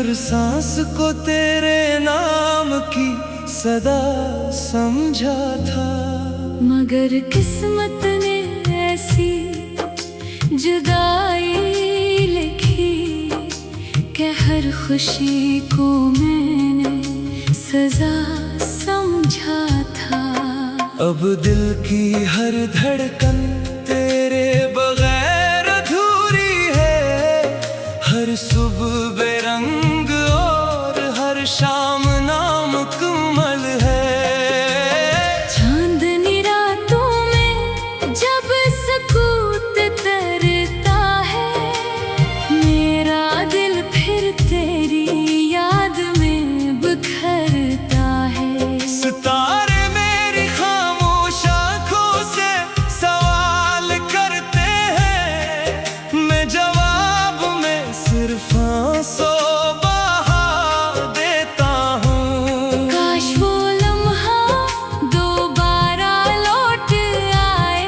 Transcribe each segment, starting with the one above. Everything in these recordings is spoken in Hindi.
हर सांस को तेरे नाम की सदा समझा था। मगर किस्मत ने ऐसी जुदाई लिखी कि हर खुशी को मैंने सजा समझा था। अब दिल की हर धड़कन तेरे बगैर अधूरी है। हर सुबह बेरंग और हर शाम नामुकम्मल है। चांदनी रातों में जब सकूत तरता है, मेरा दिल फिर तेरी याद में बिखरता है। सितारे मेरी खामोश आँखों से सवाल करते हैं। मैं जवाब में सिर्फ आंसू बहा देता हूँ। काश वो लम्हा दोबारा लौट आए,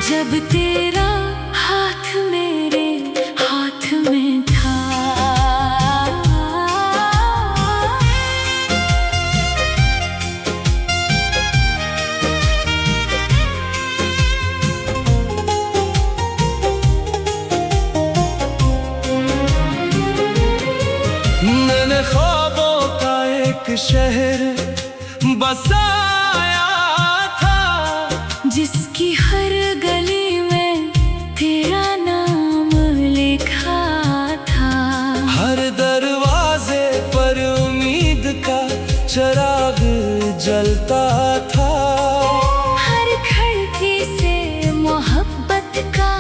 जब तेरा हाथ मेरे हाथ में था। मैंने ख्वाबों का एक शहर बसाया था, जिसकी हर गली में तेरा नाम लिखा था। हर दरवाजे पर उम्मीद का चिराग जलता था। हर खिड़की से मोहब्बत का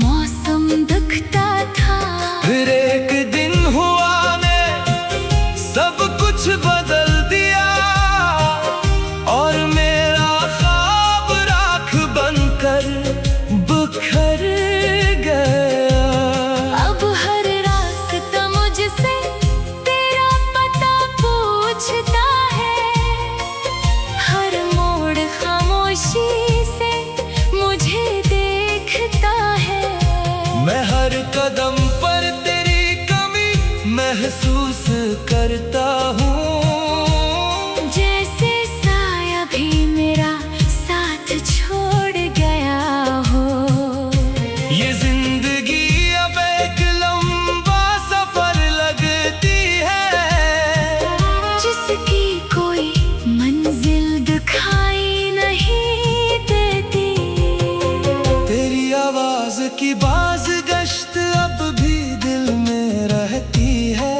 मौसम दिखता था। फिर एक दिन हुआ ने सब कुछ बदल दिया, और मेरा ख्वाब राख बनकर बिखर गया। अब हर रास्ता मुझसे तेरा पता पूछता है। हर मोड़ खामोशी से मुझे देखता है। मैं हर कदम पर तेरी कमी महसूस करता हूँ। जैसे साया भी मेरा साथ छोड़ गया हो। ये जिंदगी अब एक लंबा सफर लगती है, जिसकी कोई मंजिल दिखाई नहीं देती। तेरी आवाज की बाज गश्त अब भी दिल में रहती है।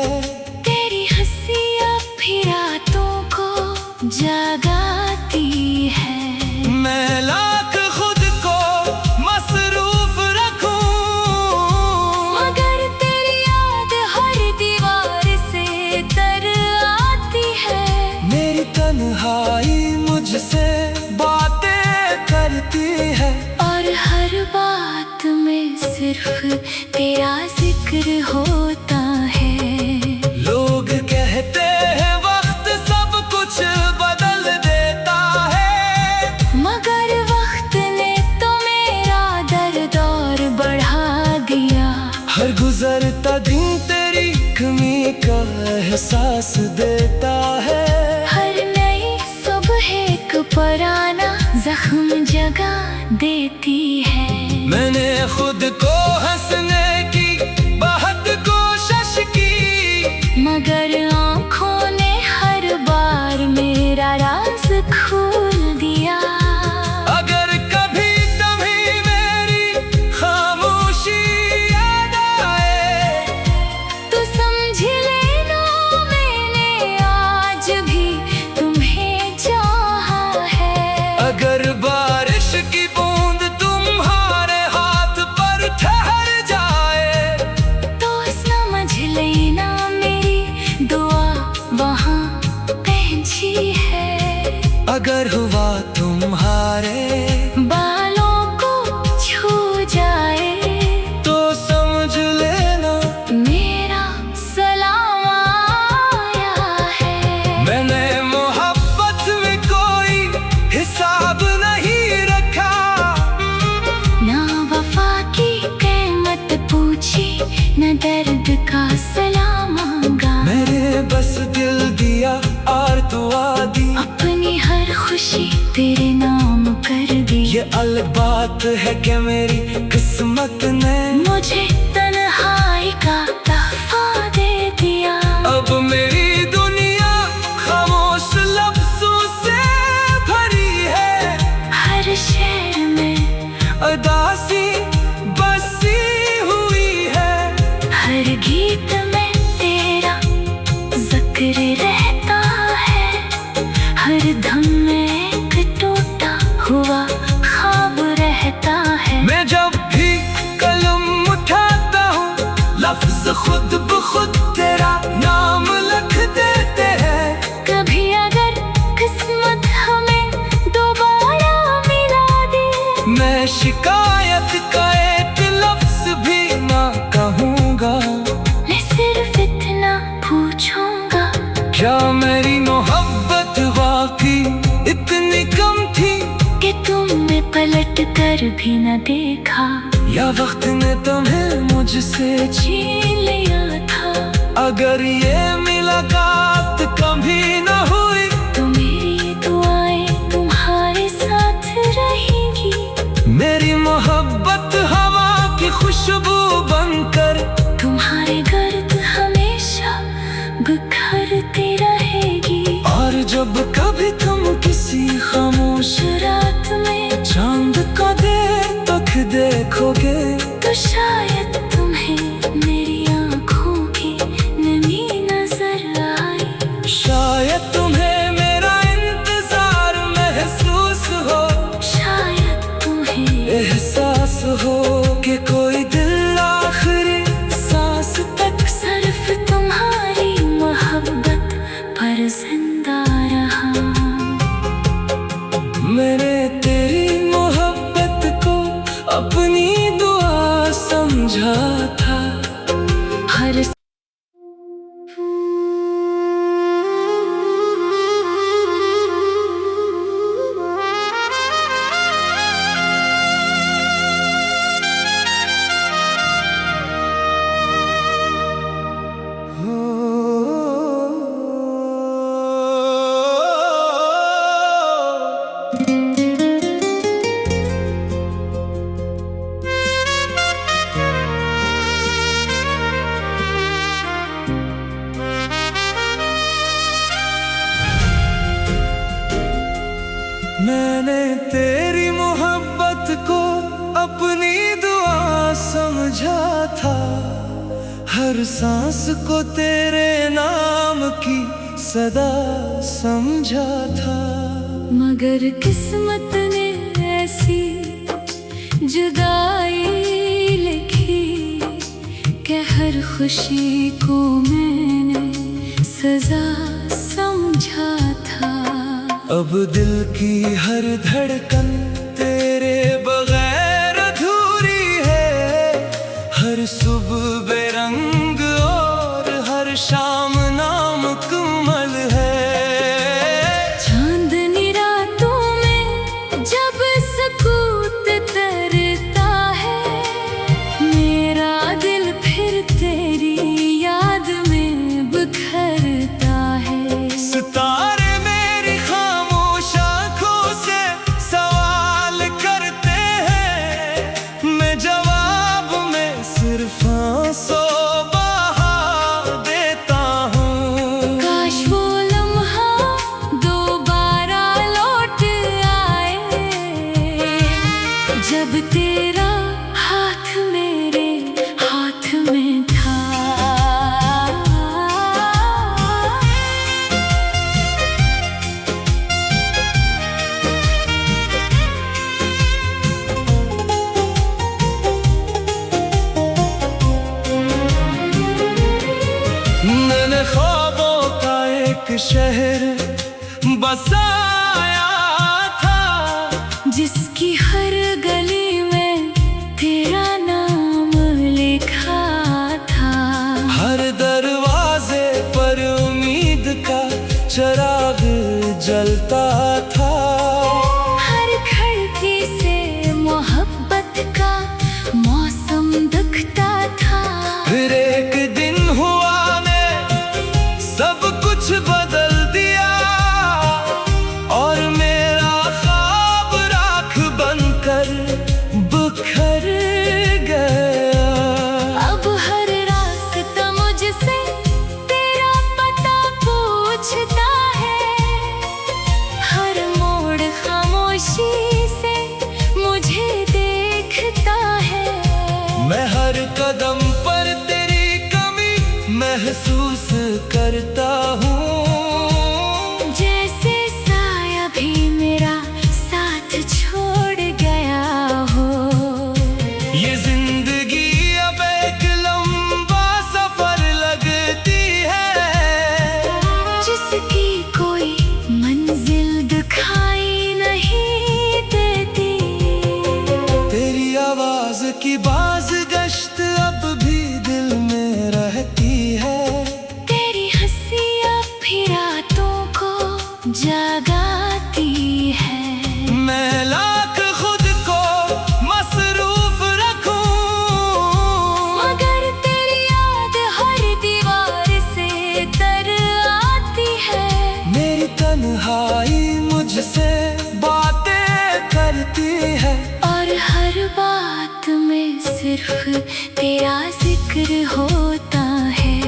तेरी हंसी अब भी रातों को जगाती है। मैं लाख खुद को मसरूफ रखूं, मगर तेरी याद हर दीवार से तर आती है। मेरी तन्हाई मुझसे बातें करती है। और हर बात में सिर्फ तेरा जिक्र होता है। लोग कहते हैं वक्त सब कुछ बदल देता है, मगर वक्त ने तो मेरा दर्द और बढ़ा दिया। हर गुजरता दिन तेरी कमी का एहसास देता है। हर नई सुबह एक पुराना जख्म जगा देती है। मैंने खुद को हंसने की बहुत कोशिश की, मगर आँखों ने हर बार मेरा राज खोल दिया। अगर कभी तुम्हें मेरी खामोशी याद आए, तो समझ लेना मैंने आज भी तुम्हें चाहा है। अगर बारिश की बूंद तुम्हारे हाथ पर ठहर जाए, तो समझ लेना मेरी दुआ वहाँ पहुँची है। अगर हुआ तुम्हारे बालों को छू जाए, तो समझ लेना मेरा सलाम आया है। मैंने मोहब्बत में कोई हिसाब नहीं रखा। ना वफा की कीमत पूछी, न दर्द का बात है कि मेरी किस्मत ने मुझे तन्हाई का तोहफा दे दिया। अब मेरी दुनिया खामोश लफ्जों से भरी है। हर शेर में उदासी बसी हुई है। हर गीत में तेरा जिक्र रहता है। हर धम में एक टूटा हुआ ख्वाब रहता है। मैं जब भी कलम उठाता हूँ लफ्ज खुद ब खुद तेरा नाम लिख देते हैं। कभी अगर किस्मत हमें दोबारा मिला दे, मैं शिकायत का एक लफ्ज भी ना कहूँगा। मैं सिर्फ इतना पूछूंगा, क्या मेरी मोहब्बत वाकई इतनी कम थी कि तुमने पलट कर भी न देखा, या वक्त ने तुम्हें मुझसे छीन लिया था। अगर ये मुलाकात कभी न हुई तो मेरी दुआएं तुम्हारे साथ रहेंगी। मेरी मोहब्बत हवा की खुशबू बनकर तुम्हारे गर्द हमेशा बिखरती रहेगी। और जब कभी तुम किसी खामोश रात में चांद का दे तक देखोगे तो शायद तुम्हें मेरी आँखों की नमी नजर आए। शायद तुम्हें मेरा इंतजार महसूस हो। शायद तुम्हें एहसास हो कि कोई दिल आखिरी सांस तक सिर्फ तुम्हारी मोहब्बत पर जिंदा रहा। मैंने तेरी मोहब्बत को अपनी दुआ समझा था। हर मैंने तेरी मोहब्बत को अपनी दुआ समझा था। हर सांस को तेरे नाम की सदा समझा था। मगर किस्मत ने ऐसी जुदाई लिखी कि हर खुशी को मैंने सजा समझा था। अब दिल की हर धड़कन तेरे बगैर अधूरी है। हर सुबह बेरंग और हर शाम नामुकम्मल है। चांदनी रातों में जब सकूत तरता है, मेरा दिल फिर तेरी याद में बिखरता है। सितारे मेरी खामोश आँखों से सवाल करते हैं। मैं जवाब में सिर्फ आंसू बहा देता हूँ। काश वो लम्हा दोबारा लौट आए, जब तेरा हाथ मेरे हाथ में था। मैंने ख्वाबों का एक शहर बसाया था। जिसकी हर गली में तेरा नाम लिखा था। हर दरवाजे पर उम्मीद का चिराग जलता था। हर खिड़की से मोहब्बत का मौसम दिखता था। फिर एक दिन हुआ ने सब कुछ बदल दिया। महसूस करता हूँ, जैसे साया भी मेरा साथ छोड़ गया हो। ये जिंदगी अब एक लंबा सफर लगती है, जिसकी कोई मंजिल दिखाई नहीं देती। तेरी आवाज की बाज़गश्त अब भी दिल में रहती है, तेरी हंसी अब भी रातों को जगाती है। मैं लाख खुद को मसरूफ रखूं, मगर तेरी याद हर दीवार से तर आती है। मेरी तन्हाई मुझसे बातें करती है, और हर बात में सिर्फ तेरा जिक्र होता है।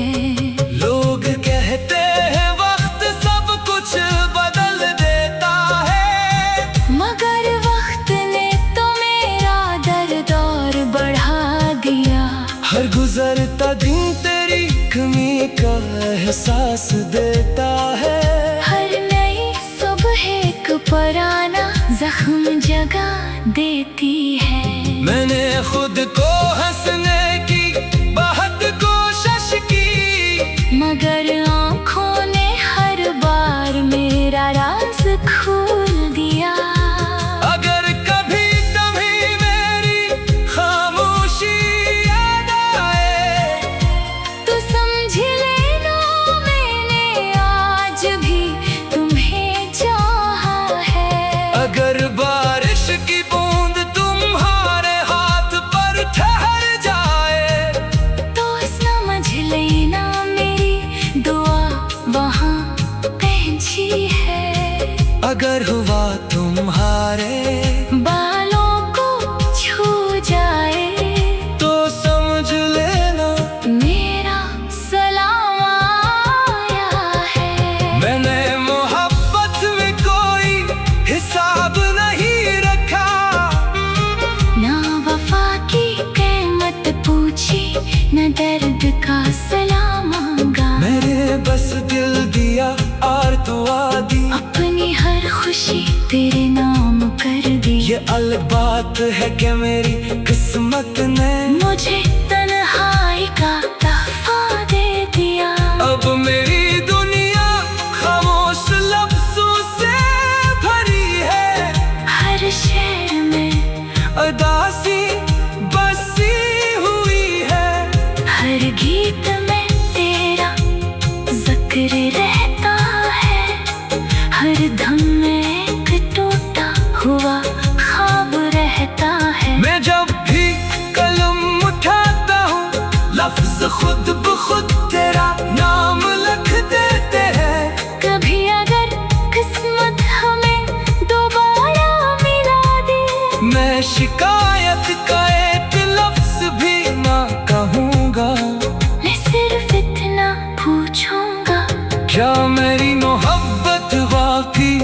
लोग कहते हैं वक्त सब कुछ बदल देता है, मगर वक्त ने तो मेरा दर्द और बढ़ा दिया। हर गुजरता दिन तेरी कमी का एहसास देता है। हर नई सुबह एक पुराना जख्म जगा देती है। मैंने खुद को हंसने की बहुत कोशिश की, मगर आँखों ने हर बार मेरा राज खोल दिया। अगर कभी तुम्हें मेरी खामोशी याद आए, तो समझ लेना मैंने आज भी तुम्हें चाहा है। अगर बारिश की बूंद तुम्हारे हाथ पर ठहर जाए, तो समझ लेना मेरी दुआ वहाँ पहुंची है। अगर हुआ तुम्हारे बालों को छू जाए, तो समझ लेना मेरा सलाम आया है। मैंने मोहब्बत में कोई हिसाब नहीं रखा, ना वफा की कीमत पूछी, न दर्द का सलाम मांगा। मैंने बस दिल दिया और दुआ दी, अपनी हर खुशी तेरे नाम कर दी। ये अलग बात है कि मेरी किस्मत ने मुझे तन्हाई का तोहफा दे दिया। अब मेरी दुनिया खामोश लफ्जों से भरी है, हर शहर में उदासी बसी हुई है। हर गीत में तेरा जिक्र रहता है। हर धम में एक टूटा हुआ ख्वाब रहता है। मैं जब भी कलम उठाता हूँ, लफ्ज खुद ब खुद तेरा नाम लिख देते हैं। कभी अगर किस्मत हमें दोबारा मिला दे, मैं शिकायत का एक लफ्ज भी ना कहूँगा, मैं सिर्फ इतना पूछूंगा, क्या मेरी मोहब्बत वाकई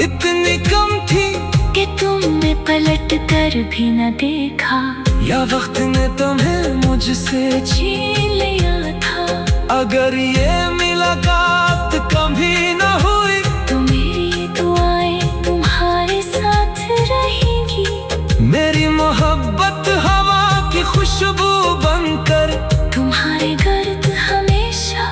इतनी कम थी कि तुमने पलट कर भी न देखा, या वक्त ने तुम्हें मुझसे छीन लिया था। अगर ये मुलाकात कभी न हुई, तो मेरी दुआएं तुम्हारे साथ रहेंगी। मेरी मोहब्बत हवा की खुशबू बनकर तुम्हारे गर्द हमेशा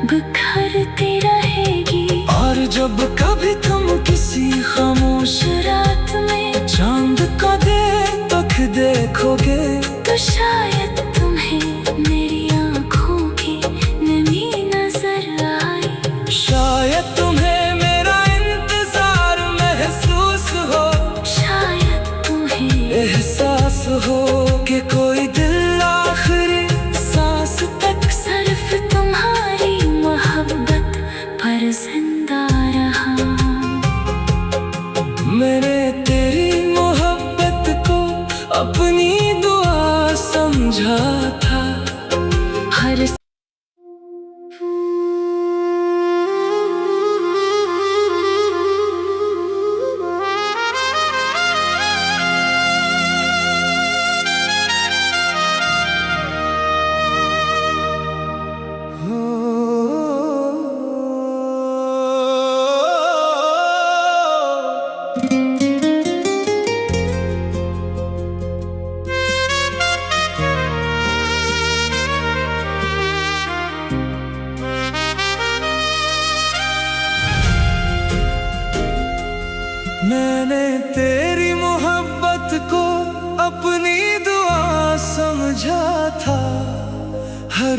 बिखरती रहेगी। और जब कभी तुम किसी खामोश रात में चांद का दे तक देखोगे, तो शायद तुम्हें मेरी आँखों की नमी नजर आई। शायद तुम्हें मेरा इंतजार महसूस हो, शायद तुम्हें एहसास हो कि कोई दिल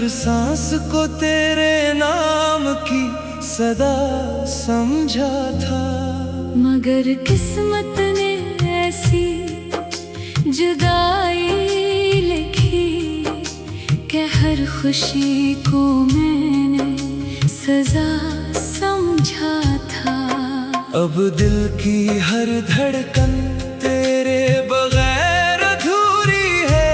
हर सांस को तेरे नाम की सदा समझा था। मगर किस्मत ने ऐसी जुदाई लिखी कि हर खुशी को मैंने सजा समझा था। अब दिल की हर धड़कन तेरे बगैर अधूरी है।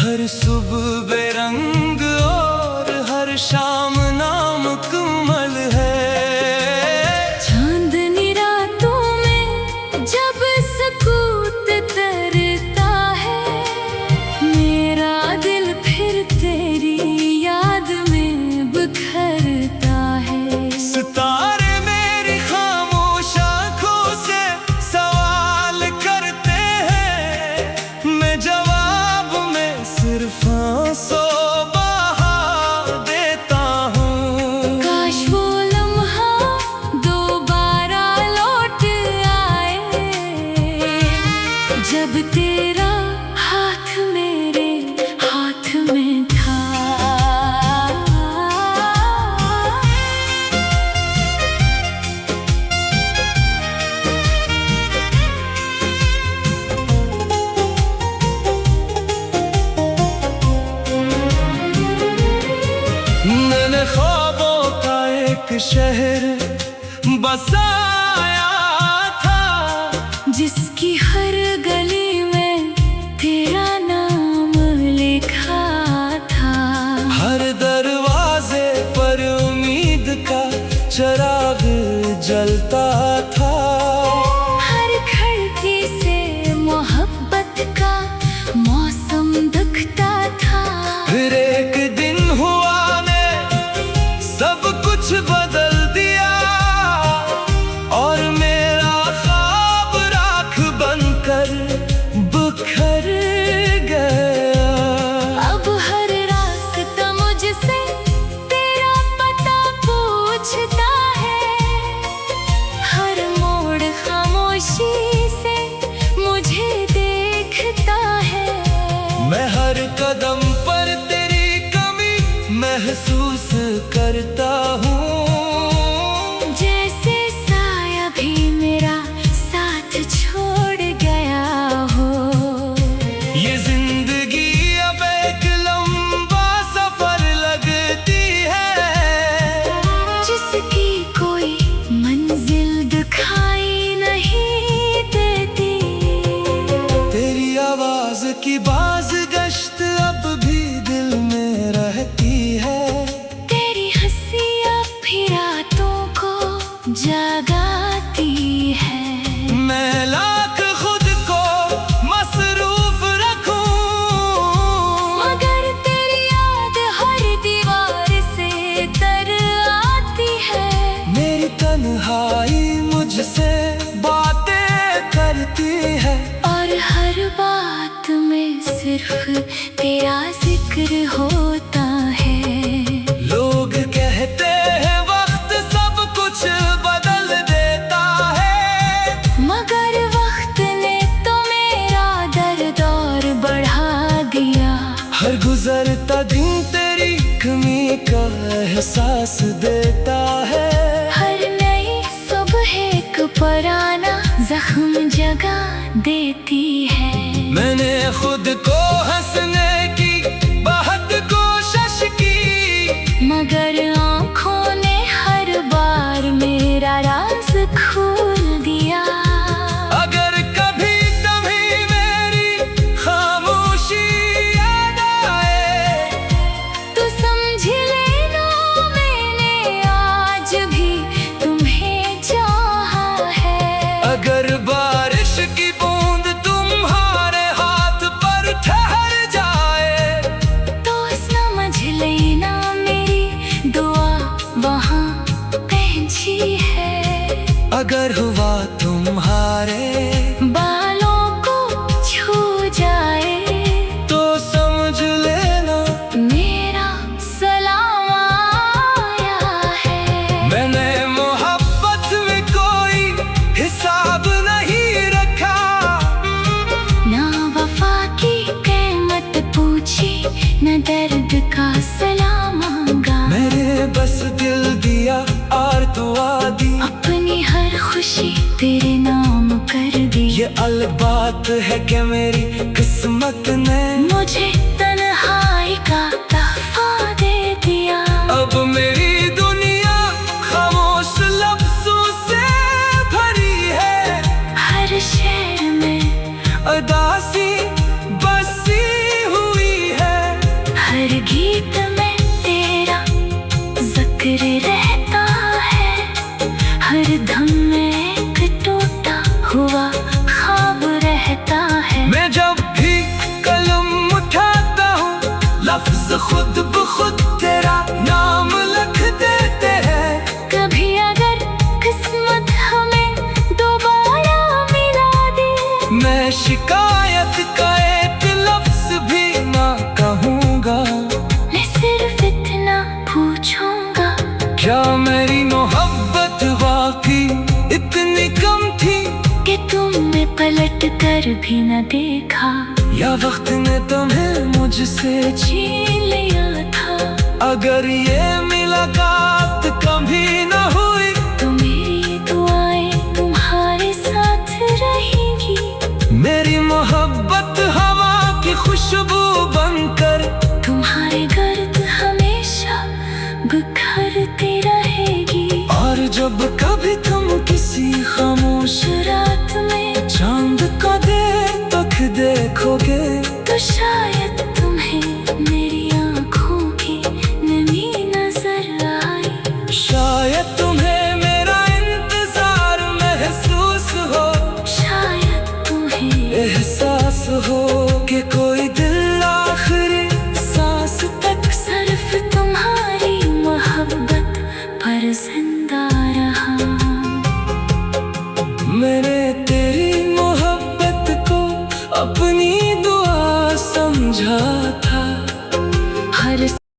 हर सुबह बेरंग और हर शाम नामुकम्मल है। चांदनी रातों में जब सकूत तरता है, मेरा दिल फिर तेरी याद में बिखरता है। सितारे मेरी खामोश आँखों से सवाल करते हैं, मैं जवाब में सिर्फ आंसू बहा देता हूँ। काश वो लम्हा दोबारा लौट आए, जब तेरा हाथ मेरे हाथ में था। मैंने ख्वाबों का एक शहर बसाया था, जिसकी हर गली में तेरा नाम लिखा था। हर दरवाजे पर उम्मीद का चिराग जलता था। हर खिड़की से मोहब्बत का मौसम दिखता था। फिर एक दिन हुआ ने सब कुछ बदल दिया, और मेरा ख्वाब राख बनकर बिखर गया। अब हर रास्ता मुझसे तेरा पता पूछता है। हर मोड़ खामोशी से मुझे देखता है। मैं हर कदम पर तेरी कमी महसूस करता हूँ। जैसे साया भी मेरा साथ छोड़ गया हो। ये जिंदगी अब एक लंबा सफर लगती है, जिसकी कोई मंजिल दिखाई नहीं देती। तेरी आवाज की बाज़गश्त अब भी दिल में रहती है। तेरी हंसी अब भी रातों को जगाती है। मैं लाख खुद को मसरूफ रखूं, मगर तेरी याद हर दीवार से तर आती है। मेरी तन्हाई मुझसे बातें करती है। और हर बात में सिर्फ तेरा जिक्र होता है। लोग कहते हैं वक्त सब कुछ बदल देता है, मगर वक्त ने तो मेरा दर्द और बढ़ा दिया। हर गुजरता दिन तेरी कमी का एहसास देता है। हर नई सुबह एक पुराना जख्म जगा देती है। मैंने खुद को हंसने की बहुत कोशिश की, मगर आँखों ने हर बार मेरा राज खोल दिया। अगर कभी तुम्हें मेरी खामोशी याद आए, तो समझ लेना मैंने आज भी तुम्हें चाहा है। अगर बारिश की बूंद तुम्हारे हाथ पर ठहर जाए, तो समझ लेना मेरी दुआ वहाँ पहुँची है। अगर हुआ तुम्हारे बालों को छू जाए, तो समझ लेना मेरा सलाम आया है। मैंने मोहब्बत में कोई हिसाब नहीं रखा, ना वफा की कीमत पूछी, न दर्द का तेरे नाम कर दी। ये अलग बात है कि मेरी किस्मत ने मुझे तन्हाई का तोहफा दे दिया। अब मेरी दुनिया खामोश लफ्जों से भरी है। हर शेर में उदासी बसी हुई है। हर गीत में तेरा जिक्र रहता है। हर धम में एक टूटा हुआ ख्वाब रहता है। मैं जब भी कलम उठाता हूँ लफ्ज खुद ब खुद तेरा नाम लिख देते हैं। कभी अगर किस्मत हमें दोबारा मिला दे, मैं शिकायत का एक लफ्ज भी ना कहूँगा। मैं सिर्फ इतना पूछूंगा, क्या मेरी मोहब्बत वाकई इतनी कम थी कि तुमने पलट कर भी न देखा, या वक्त ने तुम्हें मुझसे छीन लिया था। अगर ये मुलाकात कभी न हुई तो मेरी दुआएं तुम्हारे साथ रहेंगी। मेरी मोहब्बत हवा की खुशबू बनकर तुम्हारे गर्द हमेशा बिखरती रहेगी। और जब